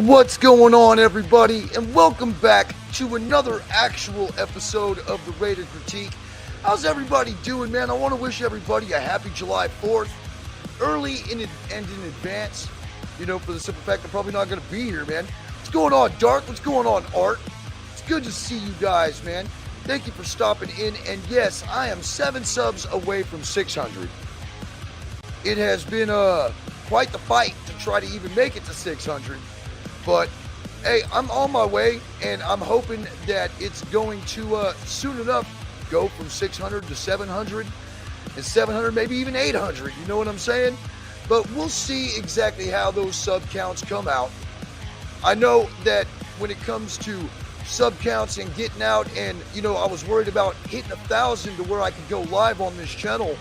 What's going on, everybody, and welcome back to another actual episode of the Raider Critique. How's everybody doing, man? I want to wish everybody a happy July 4th, early and in advance, for the simple fact I'm probably not going to be here, man. What's going on, Dark? What's going on, Art? It's good to see you guys, man. Thank you for stopping in, and yes, I am 7 subs away from 600. It has been quite the fight to try to even make it to 600. But, hey, I'm on my way, and I'm hoping that it's going to, soon enough, go from 600 to 700, and 700, maybe even 800, you know what I'm saying? But we'll see exactly how those sub counts come out. I know that when it comes to sub counts and getting out, and, I was worried about hitting 1,000 to where I could go live on this channel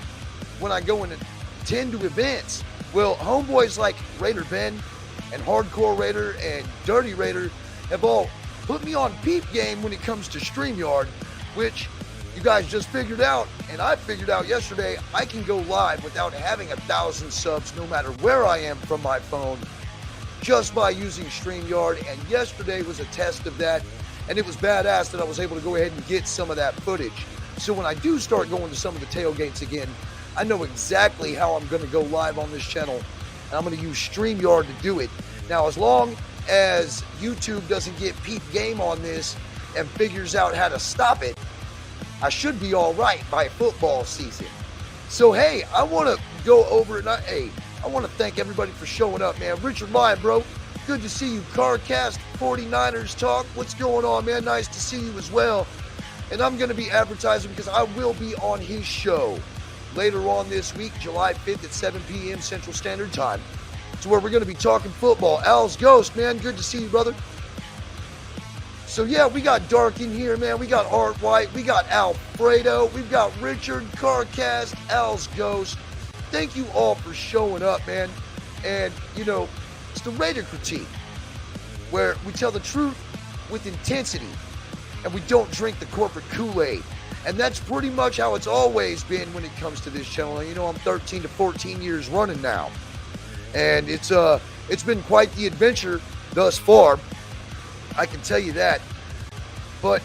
when I go and attend to events. Well, homeboys like Raider Ben, and Hardcore Raider and Dirty Raider have all put me on peep game when it comes to StreamYard, which you guys just figured out, and I figured out yesterday I can go live without having 1,000 subs no matter where I am from my phone just by using StreamYard, and yesterday was a test of that, and it was badass that I was able to go ahead and get some of that footage. So when I do start going to some of the tailgates again, I know exactly how I'm going to go live on this channel. And I'm going to use StreamYard to do it. Now, as long as YouTube doesn't get peep game on this and figures out how to stop it, I should be all right by football season. So, hey, I want to go over and I want to thank everybody for showing up, man. Richard Lyon, bro, good to see you. Carcast 49ers Talk, what's going on, man? Nice to see you as well. And I'm going to be advertising because I will be on his show later on this week, July 5th at 7 p.m. Central Standard Time. It's where we're going to be talking football. Al's Ghost, man, good to see you, brother. So, yeah, we got Dark in here, man. We got Art White. We got Alfredo. We've got Richard, Carcast, Al's Ghost. Thank you all for showing up, man. And, it's the Raider Critique, where we tell the truth with intensity, and we don't drink the corporate Kool-Aid. And that's pretty much how it's always been when it comes to this channel. I'm 13 to 14 years running now. And it's been quite the adventure thus far. I can tell you that. But,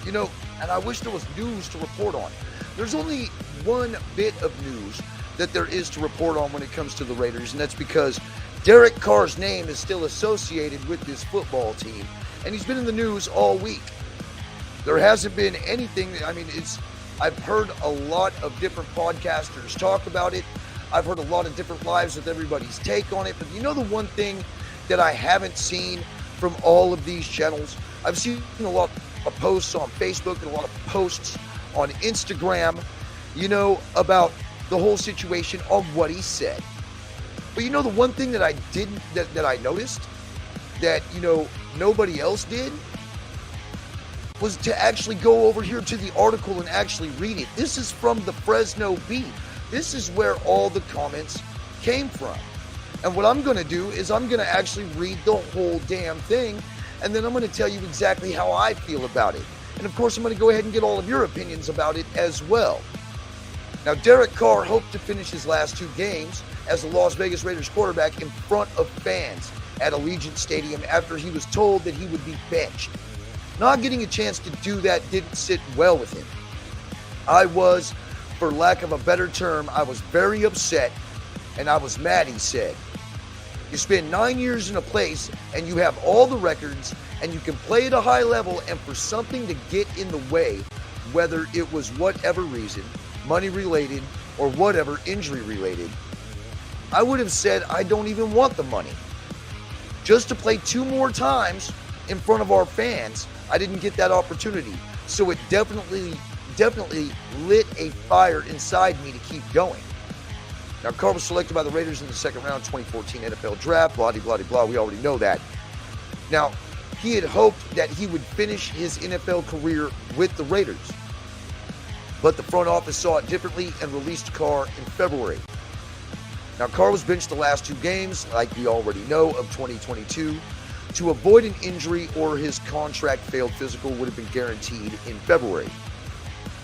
and I wish there was news to report on. There's only one bit of news that there is to report on when it comes to the Raiders, and that's because Derek Carr's name is still associated with this football team. And he's been in the news all week. There hasn't been anything, I've heard a lot of different podcasters talk about it. I've heard a lot of different lives with everybody's take on it. But the one thing that I haven't seen from all of these channels, I've seen a lot of posts on Facebook and a lot of posts on Instagram, about the whole situation on what he said. But the one thing that I didn't, that I noticed that, nobody else did, was to actually go over here to the article and actually read it. This is from the Fresno Beat. This is where all the comments came from. And what I'm going to do is I'm going to actually read the whole damn thing, and then I'm going to tell you exactly how I feel about it. And of course, I'm going to go ahead and get all of your opinions about it as well. Now, Derek Carr hoped to finish his last 2 games as the Las Vegas Raiders quarterback in front of fans at Allegiant Stadium after he was told that he would be benched. Not getting a chance to do that didn't sit well with him. I was, for lack of a better term, I was very upset, and I was mad, he said. You spend 9 years in a place, and you have all the records, and you can play at a high level, and for something to get in the way, whether it was whatever reason, money related, or whatever injury related, I would have said I don't even want the money. Just to play 2 more times in front of our fans, I didn't get that opportunity. So it definitely lit a fire inside me to keep going. Now, Carr was selected by the Raiders in the 2nd round 2014 NFL draft, blah, blah, blah, blah. We already know that. Now, he had hoped that he would finish his NFL career with the Raiders. But the front office saw it differently and released Carr in February. Now, Carr was benched the last 2 games, like we already know, of 2022, to avoid an injury, or his contract failed physical would have been guaranteed in February.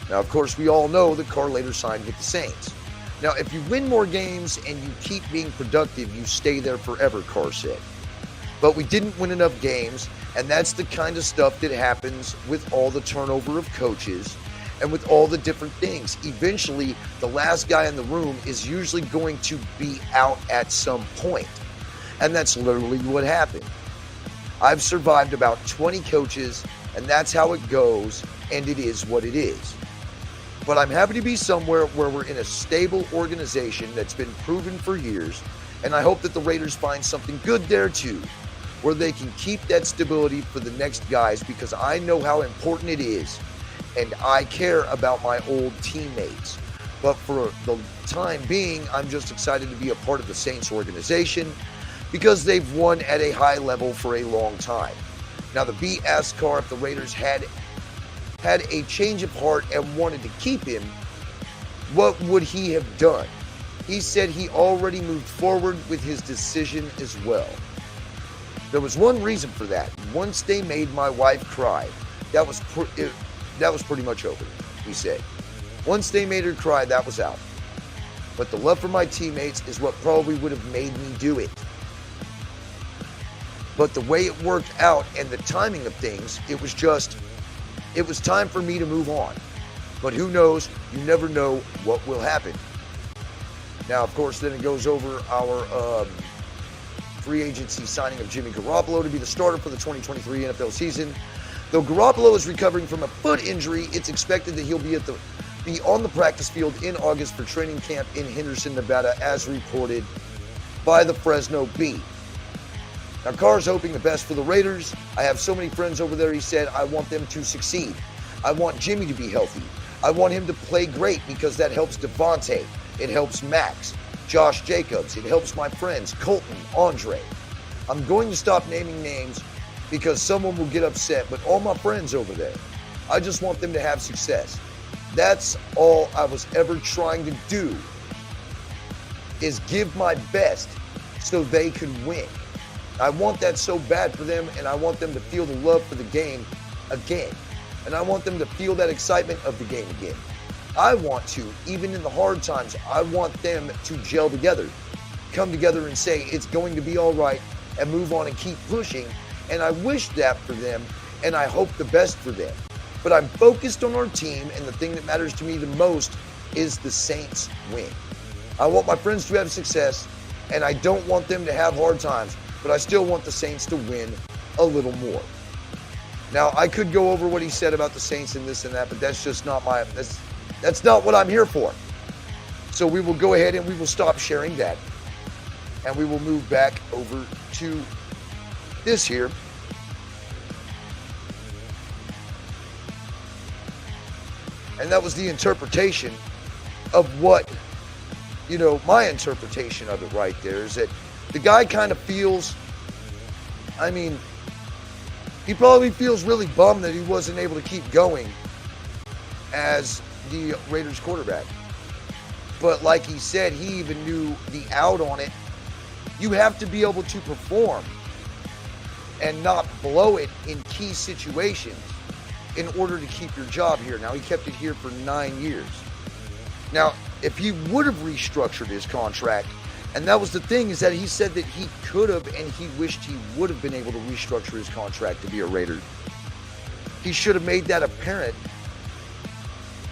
Now, of course, we all know that Carr later signed with the Saints. Now, if you win more games and you keep being productive, you stay there forever, Carr said. But we didn't win enough games, and that's the kind of stuff that happens with all the turnover of coaches and with all the different things. Eventually, the last guy in the room is usually going to be out at some point. And that's literally what happened. I've survived about 20 coaches, and that's how it goes, and it is what it is. But I'm happy to be somewhere where we're in a stable organization that's been proven for years, and I hope that the Raiders find something good there too, where they can keep that stability for the next guys, because I know how important it is, and I care about my old teammates. But for the time being, I'm just excited to be a part of the Saints organization because they've won at a high level for a long time. Now, the B asked Carr if the Raiders had a change of heart and wanted to keep him, what would he have done? He said he already moved forward with his decision as well. There was one reason for that. Once they made my wife cry, that was pretty much over, he said. Once they made her cry, that was out. But the love for my teammates is what probably would have made me do it. But the way it worked out and the timing of things, it was time for me to move on. But who knows? You never know what will happen. Now, of course, then it goes over our free agency signing of Jimmy Garoppolo to be the starter for the 2023 NFL season. Though Garoppolo is recovering from a foot injury, it's expected that he'll be on the practice field in August for training camp in Henderson, Nevada, as reported by the Fresno Bee. Now, Carr's hoping the best for the Raiders. I have so many friends over there, he said. I want them to succeed. I want Jimmy to be healthy. I want him to play great because that helps Devontae. It helps Max, Josh Jacobs. It helps my friends, Colton, Andre. I'm going to stop naming names because someone will get upset, but all my friends over there, I just want them to have success. That's all I was ever trying to do, is give my best so they could win. I want that so bad for them, and I want them to feel the love for the game again. And I want them to feel that excitement of the game again. I want to, even in the hard times, I want them to gel together, come together and say it's going to be all right, and move on and keep pushing. And I wish that for them, and I hope the best for them. But I'm focused on our team, and the thing that matters to me the most is the Saints win. I want my friends to have success, and I don't want them to have hard times, but I still want the Saints to win a little more. Now, I could go over what he said about the Saints and this and that, but that's just not that's not what I'm here for. So we will go ahead and we will stop sharing that, and we will move back over to this here. And that was the interpretation of what, my interpretation of it right there is that the guy kind of feels, he probably feels really bummed that he wasn't able to keep going as the Raiders quarterback. But like he said, he even knew the out on it. You have to be able to perform and not blow it in key situations in order to keep your job here. Now, he kept it here for 9 years. Now, if he would have restructured his contract, and that was the thing, is that he said that he could have, and he wished he would have been able to restructure his contract to be a Raider. He should have made that apparent.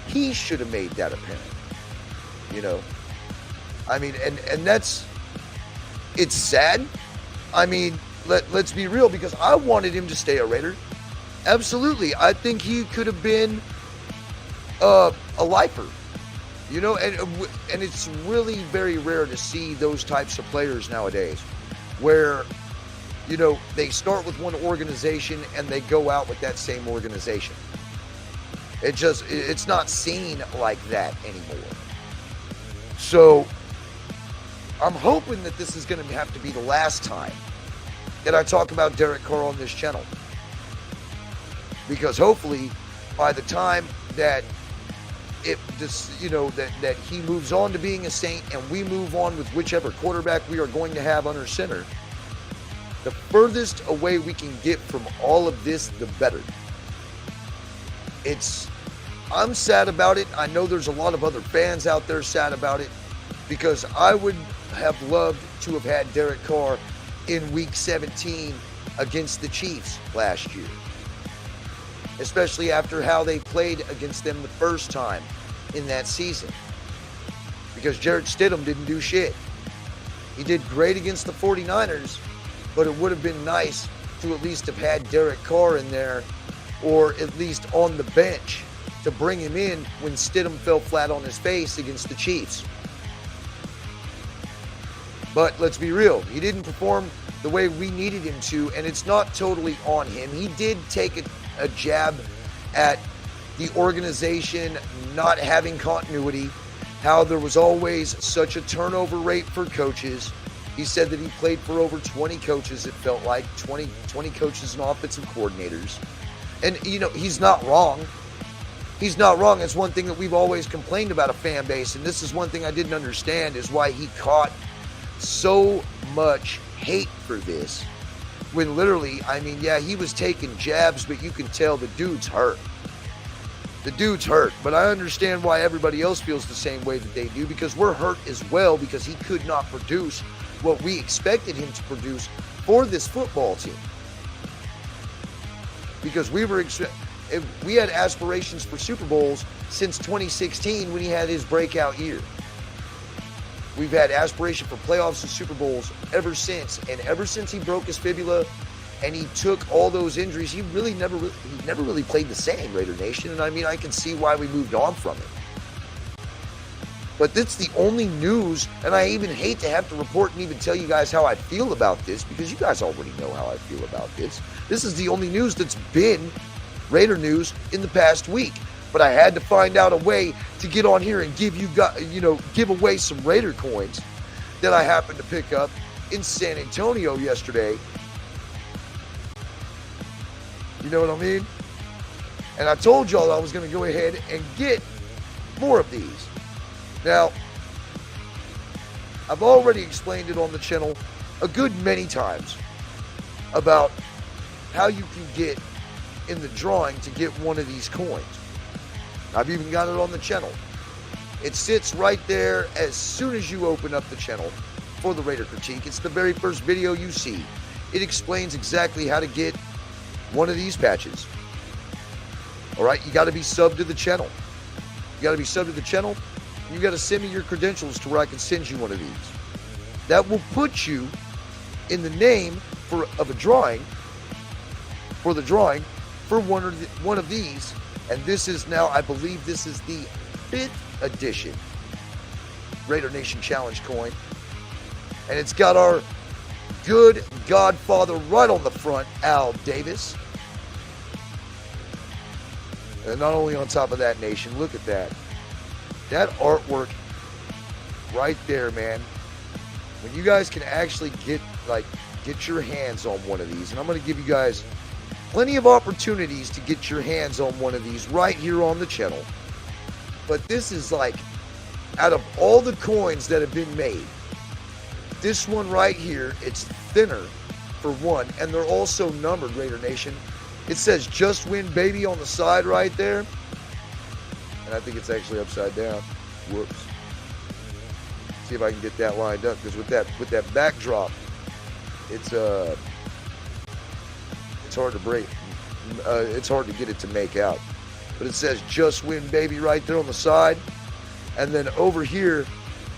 He should have made that apparent. And that's, it's sad. Let's be real, because I wanted him to stay a Raider. Absolutely. I think he could have been a lifer. And it's really very rare to see those types of players nowadays where, they start with one organization and they go out with that same organization. It's not seen like that anymore. So I'm hoping that this is going to have to be the last time that I talk about Derek Carr on this channel. Because hopefully by the time that that he moves on to being a Saint and we move on with whichever quarterback we are going to have under center, the furthest away we can get from all of this, the better. I'm sad about it. I know there's a lot of other fans out there sad about it, because I would have loved to have had Derek Carr in Week 17 against the Chiefs last year. Especially after how they played against them the first time in that season. Because Jarrett Stidham didn't do shit. He did great against the 49ers, but it would have been nice to at least have had Derek Carr in there, or at least on the bench, to bring him in when Stidham fell flat on his face against the Chiefs. But let's be real, he didn't perform the way we needed him to, and it's not totally on him. He did take a jab at the organization not having continuity, how there was always such a turnover rate for coaches. He said that he played for over 20 coaches, it felt like, 20 coaches and offensive coordinators. And, you know, he's not wrong. He's not wrong. It's one thing that we've always complained about a fan base, and this is one thing I didn't understand, is why he caught so much hate for this. When literally, I mean, yeah, he was taking jabs, but you can tell the dude's hurt. The dude's hurt, but I understand why everybody else feels the same way that they do, because we're hurt as well, because he could not produce what we expected him to produce for this football team. Because we had aspirations for Super Bowls since 2016 when he had his breakout year. We've had aspiration for playoffs and Super Bowls ever since, and ever since he broke his fibula and he took all those injuries, he never really played the same, Raider Nation. And I mean, I can see why we moved on from it. But that's the only news, and I even hate to have to report and even tell you guys how I feel about this, because you guys already know how I feel about this. This is the only news that's been Raider news in the past week. But I had to find out a way to get on here and give away some Raider coins that I happened to pick up in San Antonio yesterday. You know what I mean? And I told y'all I was going to go ahead and get more of these. Now, I've already explained it on the channel a good many times about how you can get in the drawing to get one of these coins. I've even got it on the channel. It sits right there as soon as you open up the channel for the Raider Critique. It's the very first video you see. It explains exactly how to get one of these patches. Alright, you got to be subbed to the channel. You got to be subbed to the channel. You got to send me your credentials to where I can send you one of these. That will put you in the name of a drawing, for the drawing for one of these. And this is now, I believe this is the 5th edition Raidernation Challenge coin. And it's got our good godfather right on the front, Al Davis. And not only on top of that, Nation, look at that. That artwork right there, man. When you guys can actually get your hands on one of these, and I'm going to give you guys plenty of opportunities to get your hands on one of these right here on the channel. But this is like, out of all the coins that have been made, this one right here, it's thinner for one, and they're also numbered, Raider Nation. It says "Just Win Baby" on the side right there. And I think it's actually upside down. Whoops. See if I can get that lined up, because with that backdrop, it's hard to break. It's hard to get it to make out. But it says "Just Win Baby" right there on the side. And then over here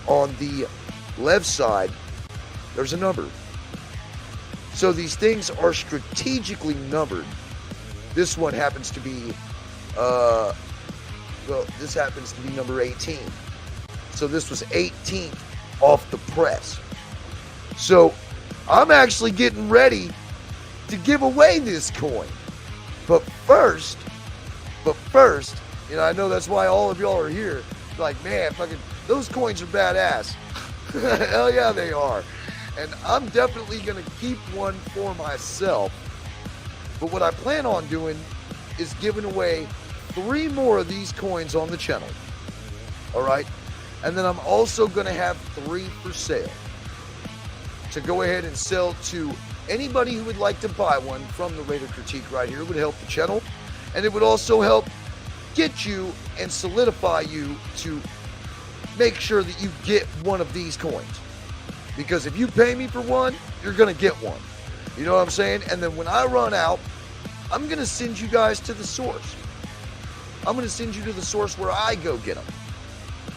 on the left side, there's a number. So these things are strategically numbered. This one happens to be, this happens to be number 18. So this was 18th off the press. So I'm actually getting ready to give away this coin. But first, I know that's why all of y'all are here. Like, man, fucking, those coins are badass. Hell yeah, they are. And I'm definitely going to keep one for myself. But what I plan on doing is giving away 3 more of these coins on the channel. Alright? And then I'm also going to have 3 for sale to go ahead and sell to anybody who would like to buy one from the Raider Critique right here. It would help the channel, and it would also help get you and solidify you to make sure that you get one of these coins. Because if you pay me for one, you're going to get one. You know what I'm saying? And then when I run out, I'm going to send you guys to the source. I'm going to send you to the source where I go get them.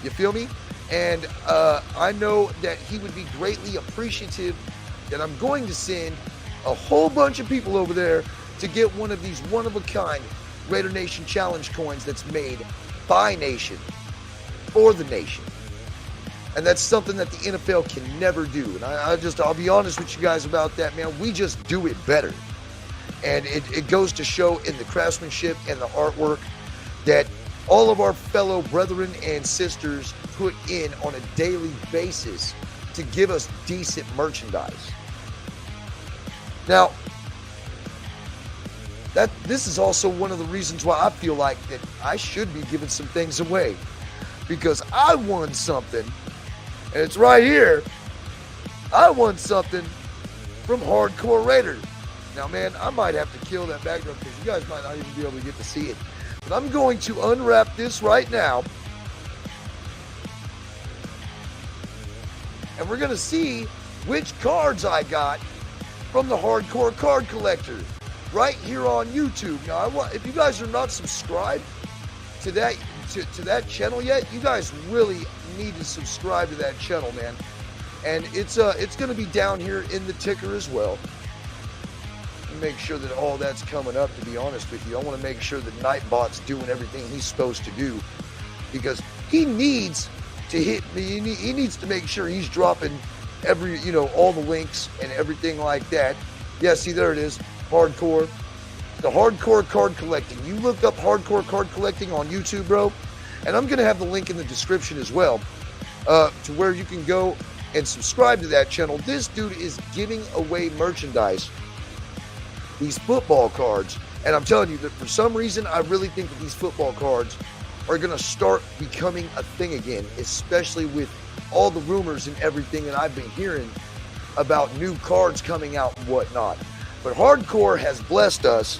You feel me? And I know that he would be greatly appreciative that I'm going to send a whole bunch of people over there to get one of these one-of-a-kind Raidernation challenge coins that's made by Nation, for the Nation. And that's something that the NFL can never do. And I'll be honest with you guys about that, man. We just do it better. And it goes to show in the craftsmanship and the artwork that all of our fellow brethren and sisters put in on a daily basis to give us decent merchandise. Now, this is also one of the reasons why I feel like that I should be giving some things away. Because I won something, and it's right here. I won something from Hardcore Raider. Now, man, I might have to kill that background because you guys might not even be able to get to see it. But I'm going to unwrap this right now. And we're going to see which cards I got from the Hardcore Card Collector right here on YouTube. Now, if you guys are not subscribed to that channel yet, you guys really need to subscribe to that channel, man. And it's going to be down here in the ticker as well. Make sure that all that's coming up, to be honest with you. I want to make sure that Nightbot's doing everything he's supposed to do, because he needs to hit me. He needs to make sure he's dropping all the links and everything like that. Yeah, see, there it is. Hardcore. The Hardcore Card Collecting. You look up Hardcore Card Collecting on YouTube, bro. And I'm going to have the link in the description as well, to where you can go and subscribe to that channel. This dude is giving away merchandise, these football cards. And I'm telling you that for some reason, I really think that these football cards are going to start becoming a thing again, especially with all the rumors and everything that I've been hearing about new cards coming out and whatnot. But Hardcore has blessed us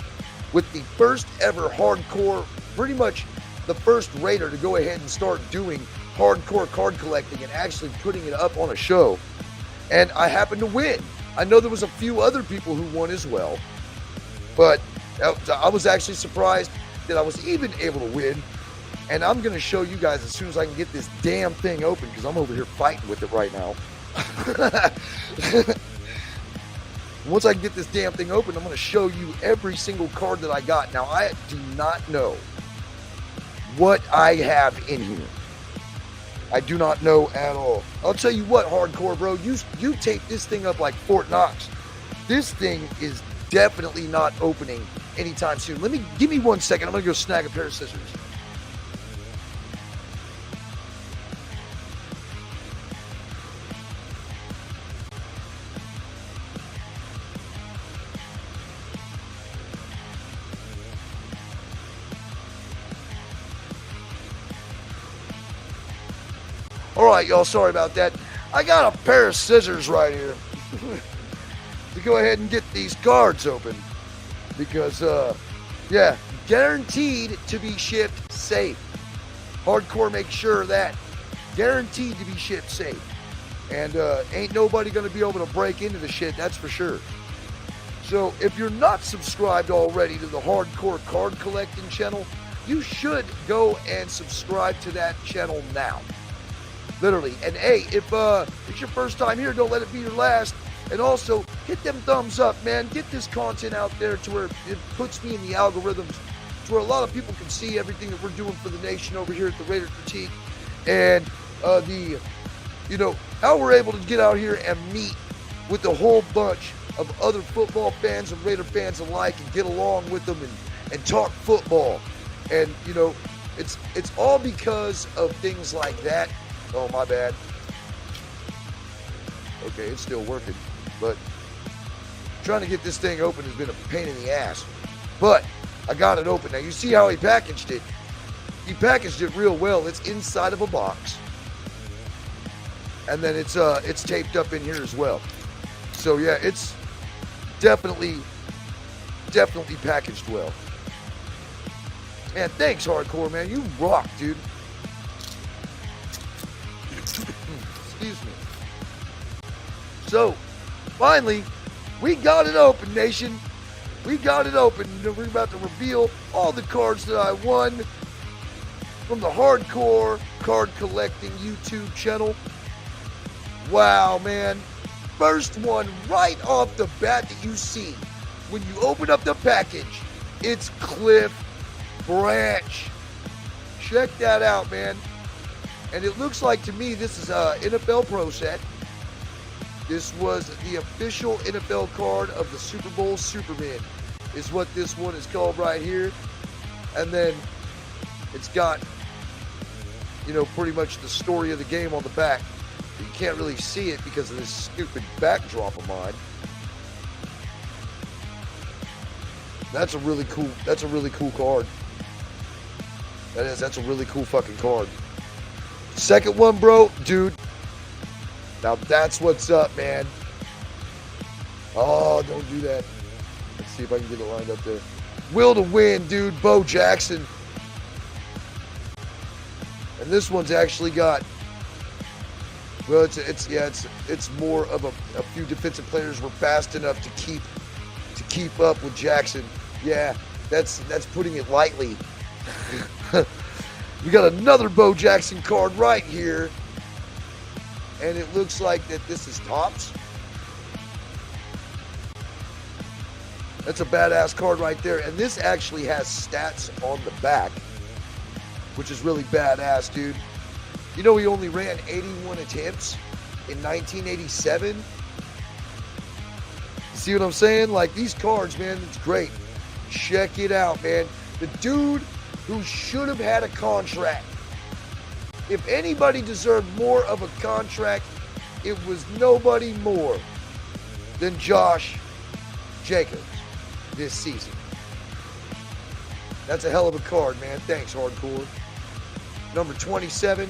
with the first ever Hardcore, pretty much the first Raider to go ahead and start doing Hardcore card collecting and actually putting it up on a show. And I happened to win. I know there was a few other people who won as well, but I was actually surprised that I was even able to win. And I'm going to show you guys as soon as I can get this damn thing open, because I'm over here fighting with it right now. Once I can get this damn thing open, I'm going to show you every single card that I got. Now, I do not know what I have in here. I do not know at all. I'll tell you what, Hardcore, bro, you tape this thing up like Fort Knox. This thing is definitely not opening anytime soon. Give me 1 second. I'm going to go snag a pair of scissors. All right, y'all, sorry about that. I got a pair of scissors right here to go ahead and get these cards open because, yeah, guaranteed to be shipped safe. Hardcore makes sure of that. Guaranteed to be shipped safe. And ain't nobody going to be able to break into the shit, that's for sure. So if you're not subscribed already to the Hardcore Card Collecting channel, you should go and subscribe to that channel now. Literally. And hey, if it's your first time here, don't let it be your last. And also, hit them thumbs up, man. Get this content out there to where it puts me in the algorithms, to where a lot of people can see everything that we're doing for the nation over here at the Raider Critique. And how we're able to get out here and meet with a whole bunch of other football fans and Raider fans alike and get along with them and talk football. And, it's all because of things like that. Oh, my bad. Okay, it's still working. But trying to get this thing open has been a pain in the ass. But I got it open. Now, you see how he packaged it. He packaged it real well. It's inside of a box. And then it's taped up in here as well. So, yeah, it's definitely packaged well. Man, thanks, Hardcore, man. You rock, dude. Excuse me. So, finally, we got it open, nation. We got it open. We're about to reveal all the cards that I won from the Hardcore Card Collecting YouTube channel. Wow, man. First one right off the bat that you see when you open up the package, it's Cliff Branch. Check that out, man. And it looks like to me this is a NFL Pro set. This was the official NFL card of the Super Bowl Superman, is what this one is called right here. And then it's got, you know, pretty much the story of the game on the back. But you can't really see it because of this stupid backdrop of mine. That's a really cool card. That's a really cool fucking card. Second one, bro, dude. Now that's what's up, man. Oh, don't do that. Let's see if I can get it lined up there. Will to Win, dude. Bo Jackson. And this one's actually got, well, it's more of a few defensive players were fast enough to keep up with Jackson. Yeah, that's putting it lightly. We got another Bo Jackson card right here. And it looks like that this is Topps. That's a badass card right there. And this actually has stats on the back, which is really badass, dude. You know, he only ran 81 attempts in 1987. See what I'm saying? Like, these cards, man, it's great. Check it out, man. The dude who should have had a contract. If anybody deserved more of a contract, it was nobody more than Josh Jacobs this season. That's a hell of a card, man. Thanks, Hardcore. Number 27.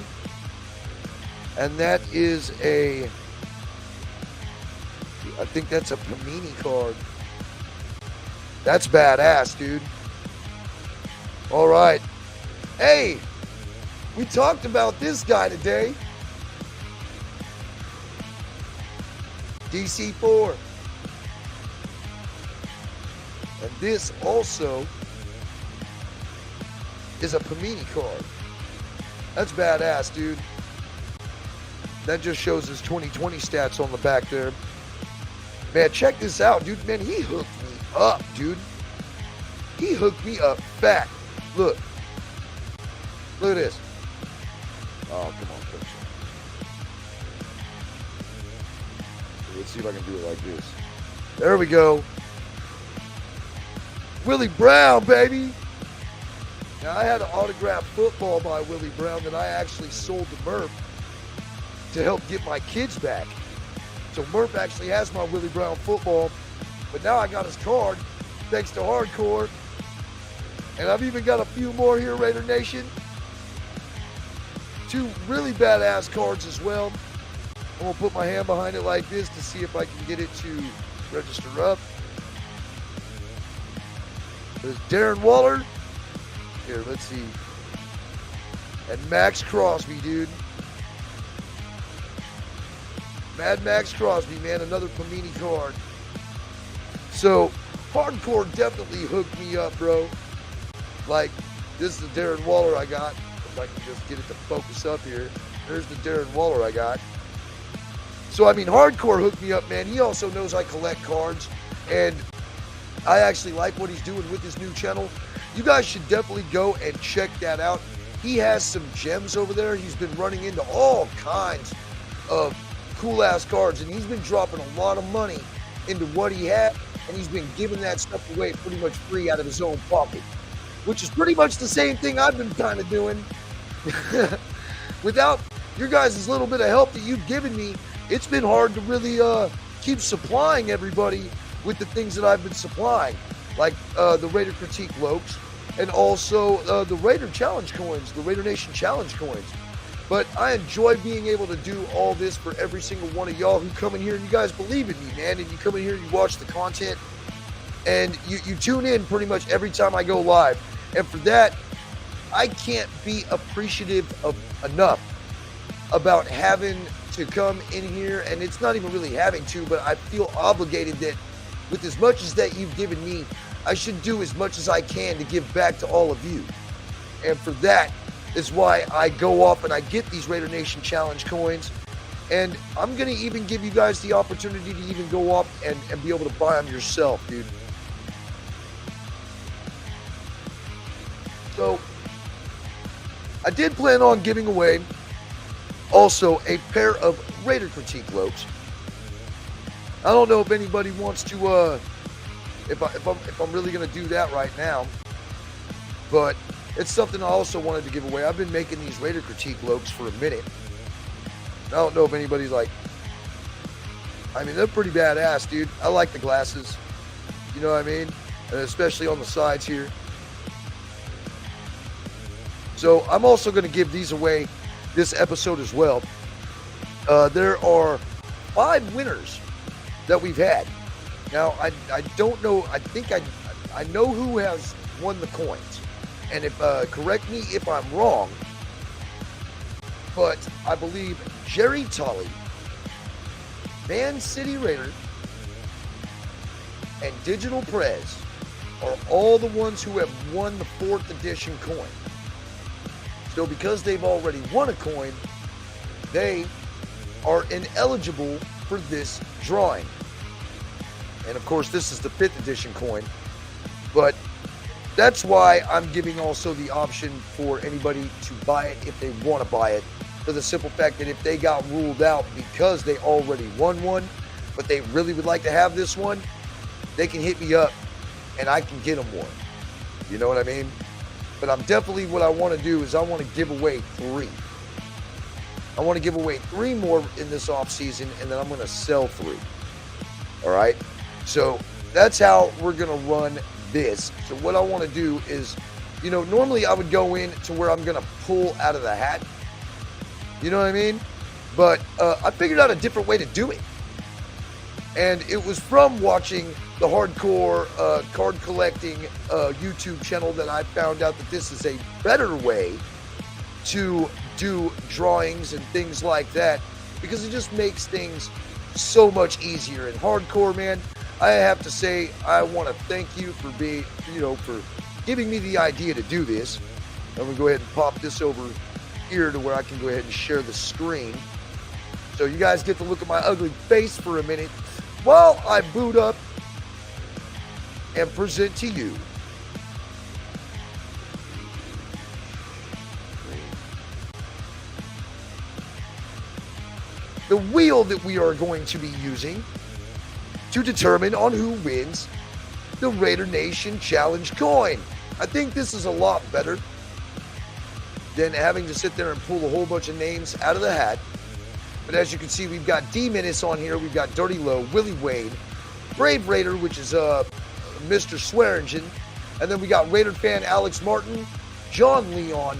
And that is I think that's a Panini card. That's badass, dude. All right. Hey, we talked about this guy today. DC4. And this also is a Panini card. That's badass, dude. That just shows his 2020 stats on the back there. Man, check this out, dude. Man, he hooked me up, dude. He hooked me up fat. Look. Look at this. Oh, come on, coach. Let's see if I can do it like this. There we go. Willie Brown, baby. Now, I had an autographed football by Willie Brown that I actually sold to Murph to help get my kids back. So Murph actually has my Willie Brown football, but now I got his card thanks to Hardcore. And I've even got a few more here, Raider Nation. Two really badass cards as well. I'm gonna put my hand behind it like this to see if I can get it to register up. There's Darren Waller. Here, let's see. And Max Crosby, dude. Mad Max Crosby, man, another Panini card. So, Hardcore definitely hooked me up, bro. Like, this is the Darren Waller I got. If I can just get it to focus up here. There's the Darren Waller I got. So, I mean, Hardcore hooked me up, man. He also knows I collect cards. And I actually like what he's doing with his new channel. You guys should definitely go and check that out. He has some gems over there. He's been running into all kinds of cool-ass cards. And he's been dropping a lot of money into what he had. And he's been giving that stuff away pretty much free out of his own pocket. Which is pretty much the same thing I've been kind of doing. Without your guys' little bit of help that you've given me, it's been hard to really keep supplying everybody with the things that I've been supplying. Like the Raider Critique LOCS and also the Raider Challenge coins, the Raidernation Challenge coins. But I enjoy being able to do all this for every single one of y'all who come in here and you guys believe in me, man. And you come in here and you watch the content and you tune in pretty much every time I go live. And for that, I can't be appreciative of enough about having to come in here, and it's not even really having to, but I feel obligated that with as much as that you've given me, I should do as much as I can to give back to all of you. And for that is why I go off and I get these Raider Nation Challenge coins. And I'm going to even give you guys the opportunity to even go off and be able to buy them yourself, dude. So, I did plan on giving away also a pair of Raider Critique Loc'S. I don't know if anybody wants to, if I'm really going to do that right now, but it's something I also wanted to give away. I've been making these Raider Critique Loc'S for a minute. I don't know if anybody's like, I mean, they're pretty badass, dude. I like the glasses, you know what I mean? And especially on the sides here. So I'm also going to give these away this episode as well. There are 5 winners that we've had. Now, I don't know, I think I know who has won the coins. And if correct me if I'm wrong, but I believe Jerry Tully, Van City Raider, and Digital Prez are all the ones who have won the 4th edition coin. So because they've already won a coin, they are ineligible for this drawing. And of course, this is the 5th edition coin. But that's why I'm giving also the option for anybody to buy it if they want to buy it. For the simple fact that if they got ruled out because they already won one, but they really would like to have this one, they can hit me up and I can get them one. You know what I mean? But I'm definitely, what I want to do is I want to give away 3. I want to give away 3 more in this off season, and then I'm going to sell 3. All right? So that's how we're going to run this. So what I want to do is, you know, normally I would go in to where I'm going to pull out of the hat. You know what I mean? But I figured out a different way to do it. And it was from watching the hardcore card collecting YouTube channel that I found out that this is a better way to do drawings and things like that, because it just makes things so much easier. And hardcore, man, I have to say, I want to thank you for being, you know, for giving me the idea to do this. I'm gonna go ahead and pop this over here to where I can go ahead and share the screen, so you guys get to look at my ugly face for a minute while I boot up and present to you the wheel that we are going to be using to determine on who wins the Raider Nation Challenge coin. I think this is a lot better than having to sit there and pull a whole bunch of names out of the hat. But as you can see, we've got D-Menace on here, we've got Dirty Low, Willie Wade, Brave Raider, which is Mr. Swearingen, and then we got Raider fan Alex Martin, John Leon,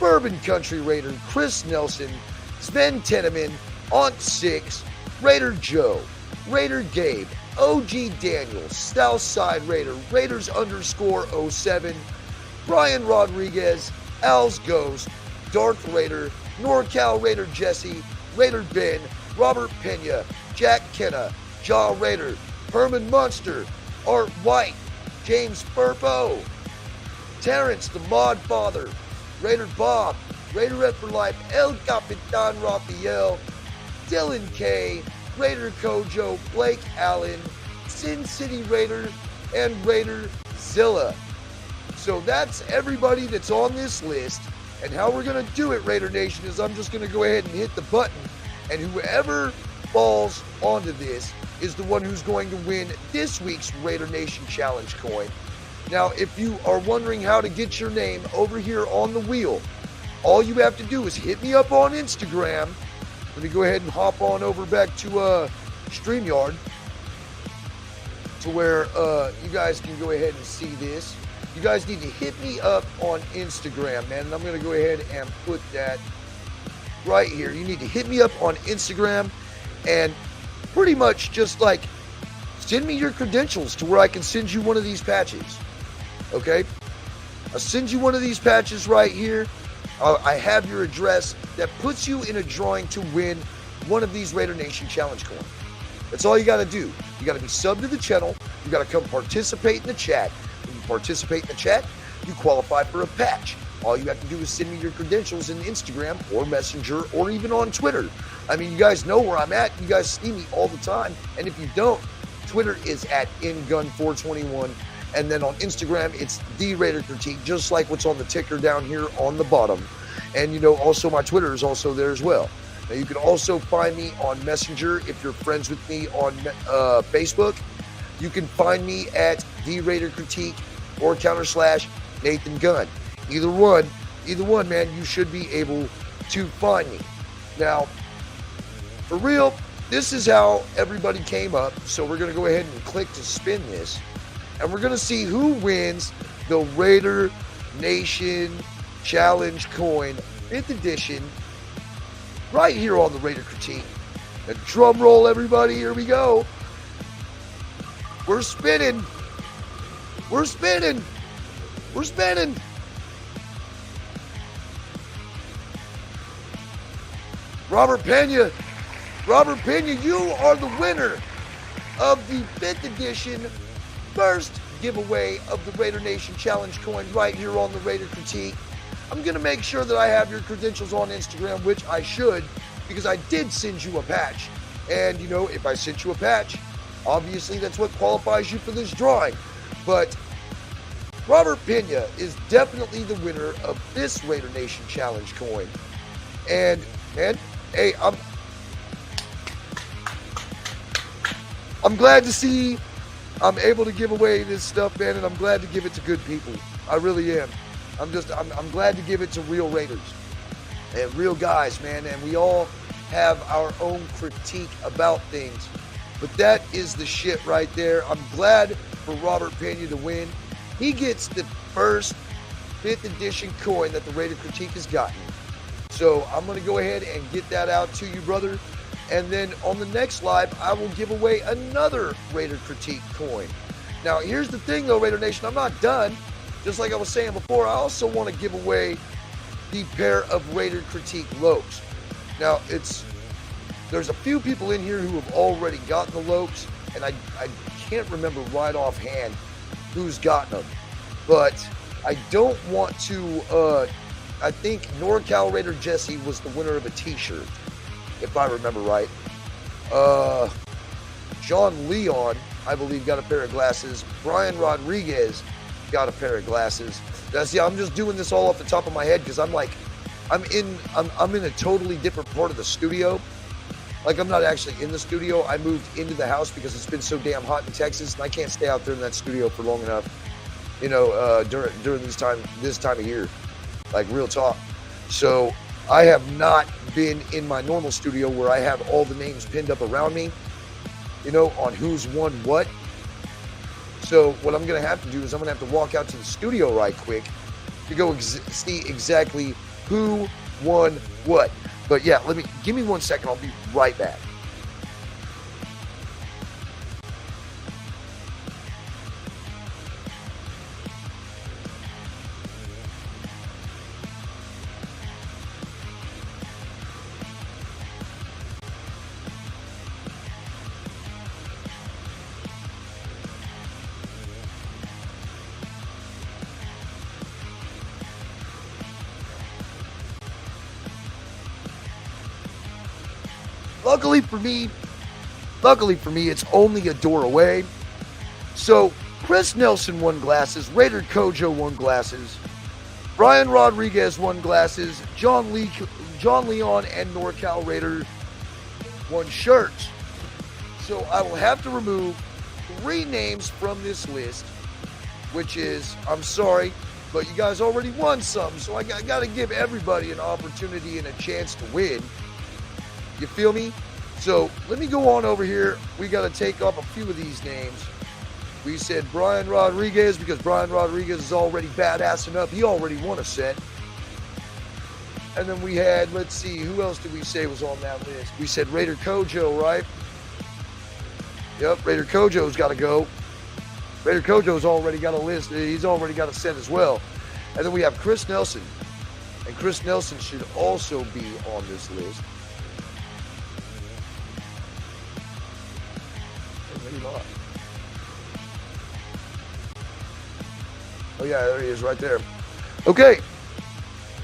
Bourbon Country Raider, Chris Nelson, Sven Teneman, Aunt Six, Raider Joe, Raider Gabe, OG Daniel, Southside Raider, Raiders _ 07, Brian Rodriguez, Al's Ghost, Darth Raider, NorCal Raider Jesse, Raider Ben, Robert Pena, Jack Kenna, Jaw Raider, Herman Munster, Art White, James Furpo, Terrence the Mod Father, Raider Bob, Raiderette for Life, El Capitan Raphael, Dylan K, Raider Kojo, Blake Allen, Sin City Raider, and Raider Zilla. So that's everybody that's on this list. And how we're going to do it, Raider Nation, is I'm just going to go ahead and hit the button, and whoever falls onto this is the one who's going to win this week's Raider Nation Challenge coin. Now, if you are wondering how to get your name over here on the wheel, all you have to do is hit me up on Instagram. Let me go ahead and hop on over back to StreamYard to where you guys can go ahead and see this. You guys need to hit me up on Instagram, man, and I'm going to go ahead and put that right here. You need to hit me up on Instagram and pretty much just like send me your credentials to where I can send you one of these patches, okay? I'll send you one of these patches right here. I have your address. That puts you in a drawing to win one of these Raider Nation Challenge coins. That's all you got to do. You got to be subbed to the channel. You got to come participate in the chat. When you participate in the chat, you qualify for a patch. All you have to do is send me your credentials in Instagram or Messenger or even on Twitter. I mean, you guys know where I'm at. You guys see me all the time. And if you don't, Twitter is at InGun421. And then on Instagram, it's The Raider Critique, just like what's on the ticker down here on the bottom. And, you know, also my Twitter is also there as well. Now, you can also find me on Messenger if you're friends with me on Facebook. You can find me at The Raider Critique or / Nathan Gunn. Either one, man, you should be able to find me. Now, for real, this is how everybody came up. So we're going to go ahead and click to spin this. And we're going to see who wins the Raider Nation Challenge coin, 5th edition, right here on the Raider Critique. And drum roll, everybody. Here we go. We're spinning. We're spinning. We're spinning. Robert Pena, you are the winner of the 5th edition first giveaway of the Raider Nation Challenge coin right here on the Raider Critique. I'm going to make sure that I have your credentials on Instagram, which I should, because I did send you a patch. And, you know, if I sent you a patch, obviously that's what qualifies you for this drawing. But Robert Pena is definitely the winner of this Raider Nation Challenge coin. And, man, hey, I'm glad to see I'm able to give away this stuff, man, and I'm glad to give it to good people. I really am. I'm glad to give it to real Raiders and real guys, man, and we all have our own critique about things. But that is the shit right there. I'm glad for Robert Pena to win. He gets the first 5th edition coin that the Raider Critique has gotten. So I'm going to go ahead and get that out to you, brother. And then on the next live, I will give away another Raider Critique coin. Now, here's the thing, though, Raider Nation. I'm not done. Just like I was saying before, I also want to give away the pair of Raider Critique LOCS. Now, there's a few people in here who have already gotten the LOCS, and I can't remember right offhand who's gotten them. But I don't want to... I think NorCal Raider Jesse was the winner of a t-shirt, if I remember right. John Leon, I believe, got a pair of glasses. Brian Rodriguez got a pair of glasses. Now, see, I'm just doing this all off the top of my head because I'm in a totally different part of the studio. Like, I'm not actually in the studio. I moved into the house because it's been so damn hot in Texas, and I can't stay out there in that studio for long enough, you know, during this time of year. Like, real talk. So I have not been in my normal studio where I have all the names pinned up around me, you know, on who's won what. So what I'm going to have to do is I'm going to have to walk out to the studio right quick to go see exactly who won what. But yeah, give me 1 second. I'll be right back. Luckily for me, it's only a door away. So Chris Nelson won glasses, Raider Kojo won glasses, Brian Rodriguez won glasses, John Leon and NorCal Raider won shirts. So I will have to remove 3 names from this list, which is, I'm sorry, but you guys already won some, so I got to give everybody an opportunity and a chance to win. You feel me? So let me go on over here. We got to take off a few of these names. We said Brian Rodriguez because Brian Rodriguez is already badassing up. He already won a set. And then we had, let's see, who else did we say was on that list? We said Raider Kojo, right? Yep, Raider Kojo's got to go. Raider Kojo's already got a list. He's already got a set as well. And then we have Chris Nelson. And Chris Nelson should also be on this list. yeah, there he is right there. Okay,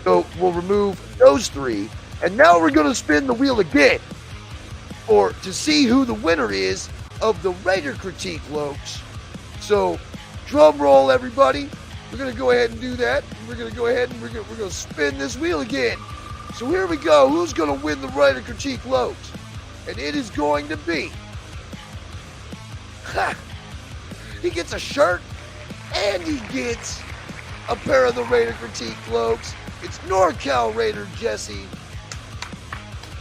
so we'll remove those 3. And now we're going to spin the wheel again to see who the winner is of the Raider Critique Loc'S. So, drum roll, everybody. We're going to go ahead and do that. We're going to go ahead and we're going to spin this wheel again. So here we go. Who's going to win the Raider Critique Loc'S? And it is going to be... he gets a shirt and he gets a pair of the Raider Critique Loc'S. It's NorCal Raider Jesse.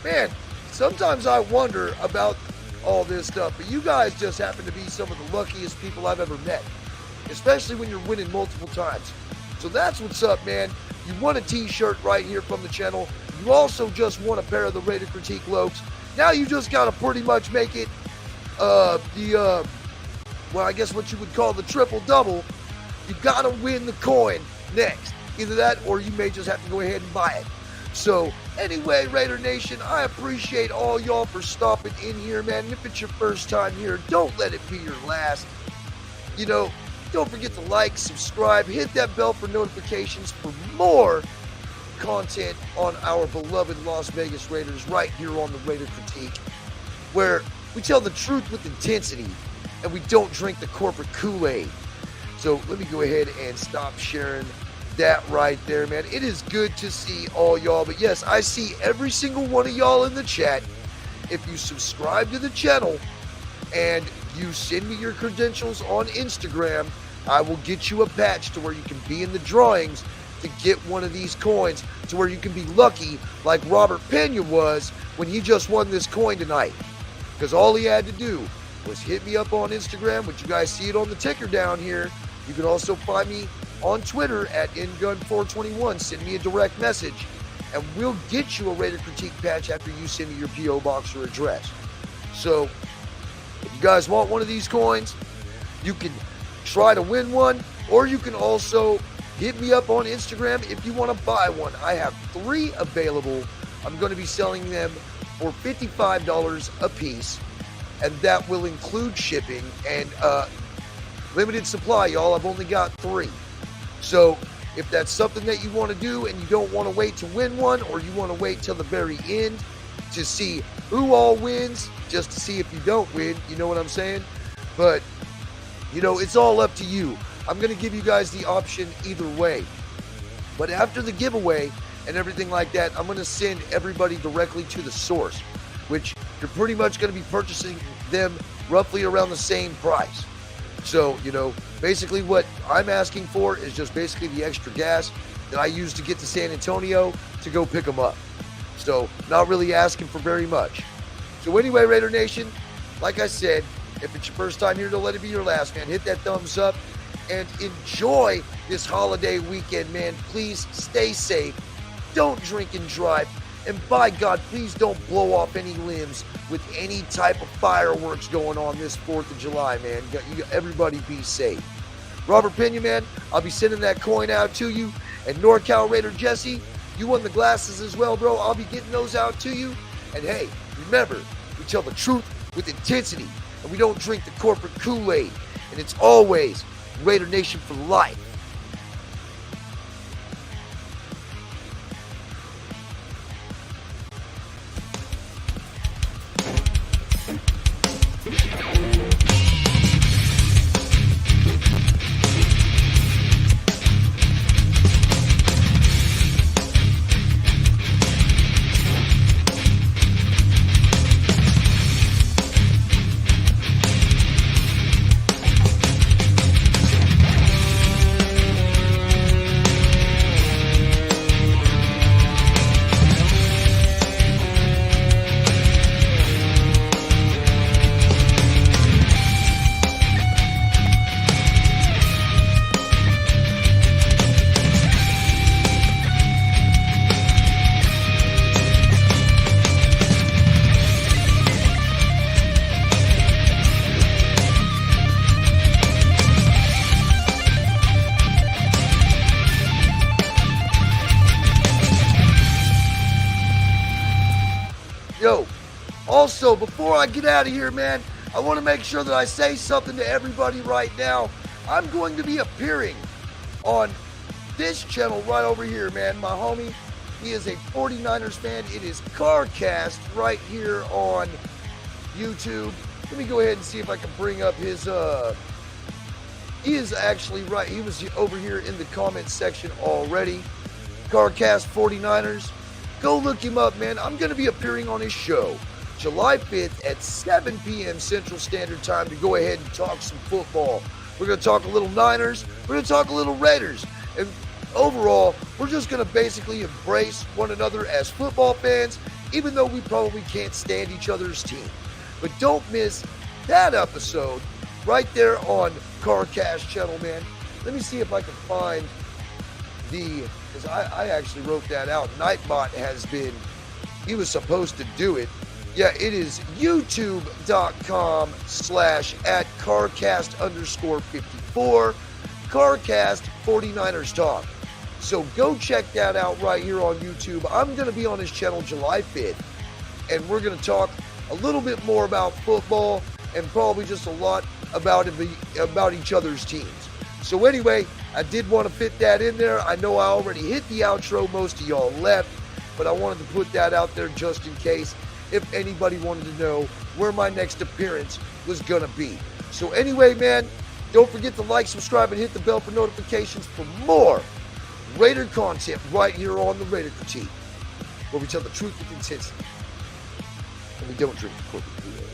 Man, sometimes I wonder about all this stuff, but you guys just happen to be some of the luckiest people I've ever met, especially when you're winning multiple times. So that's what's up, man. You won a t-shirt right here from the channel. You also just won a pair of the Raider Critique Loc'S. Now you just got to pretty much make it well, I guess what you would call the triple-double. You got to win the coin next. Either that or you may just have to go ahead and buy it. So, anyway, Raider Nation, I appreciate all y'all for stopping in here, man. And if it's your first time here, don't let it be your last. You know, don't forget to like, subscribe, hit that bell for notifications for more content on our beloved Las Vegas Raiders right here on the Raider Critique, where we tell the truth with intensity and we don't drink the corporate Kool-Aid. So, let me go ahead and stop sharing that right there, man. It is good to see all y'all. But yes, I see every single one of y'all in the chat. If you subscribe to the channel and you send me your credentials on Instagram, I will get you a patch to where you can be in the drawings to get one of these coins, to where you can be lucky like Robert Pena was when he just won this coin tonight. Because all he had to do was hit me up on Instagram, which you guys see it on the ticker down here. You can also find me on Twitter at InGun421. Send me a direct message, and we'll get you a Raider Critique patch after you send me your P.O. box or address. So, if you guys want one of these coins, you can try to win one, or you can also hit me up on Instagram if you want to buy one. I have 3 available. I'm going to be selling them for $55 a piece, and that will include shipping and limited supply, y'all. I've only got 3. So if that's something that you want to do and you don't want to wait to win one, or you want to wait till the very end to see who all wins, just to see if you don't win, you know what I'm saying? But, you know, it's all up to you. I'm going to give you guys the option either way. But after the giveaway and everything like that, I'm going to send everybody directly to the source, which you're pretty much going to be purchasing them roughly around the same price. So, you know, basically what I'm asking for is just basically the extra gas that I use to get to San Antonio to go pick them up. So, not really asking for very much. So anyway, Raider Nation, like I said, if it's your first time here, don't let it be your last, man. Hit that thumbs up and enjoy this holiday weekend, man. Please stay safe. Don't drink and drive. And by God, please don't blow off any limbs with any type of fireworks going on this 4th of July, man. Everybody be safe. Robert Pena, man, I'll be sending that coin out to you. And NorCal Raider Jesse, you won the glasses as well, bro. I'll be getting those out to you. And hey, remember, we tell the truth with intensity, and we don't drink the corporate Kool-Aid. And it's always Raider Nation for life. Yo, also, before I get out of here, man, I want to make sure that I say something to everybody right now. I'm going to be appearing on this channel right over here, man. My homie, he is a 49ers fan. It is CarCast right here on YouTube. Let me go ahead and see if I can bring up his, he is actually right. He was over here in the comment section already. CarCast 49ers. Go look him up, man. I'm going to be appearing on his show July 5th at 7 p.m. Central Standard Time to go ahead and talk some football. We're going to talk a little Niners. We're going to talk a little Raiders. And overall, we're just going to basically embrace one another as football fans, even though we probably can't stand each other's team. But don't miss that episode right there on CarCast channel, man. Let me see if I can find because I actually wrote that out. Nightbot has been, he was supposed to do it. Yeah, it is youtube.com/@CarCast_54, CarCast 49ers Talk. So go check that out right here on YouTube. I'm going to be on his channel July 5th, and we're going to talk a little bit more about football and probably just a lot about each other's teams. So anyway, I did want to fit that in there. I know I already hit the outro. Most of y'all left, but I wanted to put that out there just in case if anybody wanted to know where my next appearance was going to be. So anyway, man, don't forget to like, subscribe, and hit the bell for notifications for more Raider content right here on the Raider Critique, where we tell the truth with intensity and we don't drink the corporate Kool-Aid.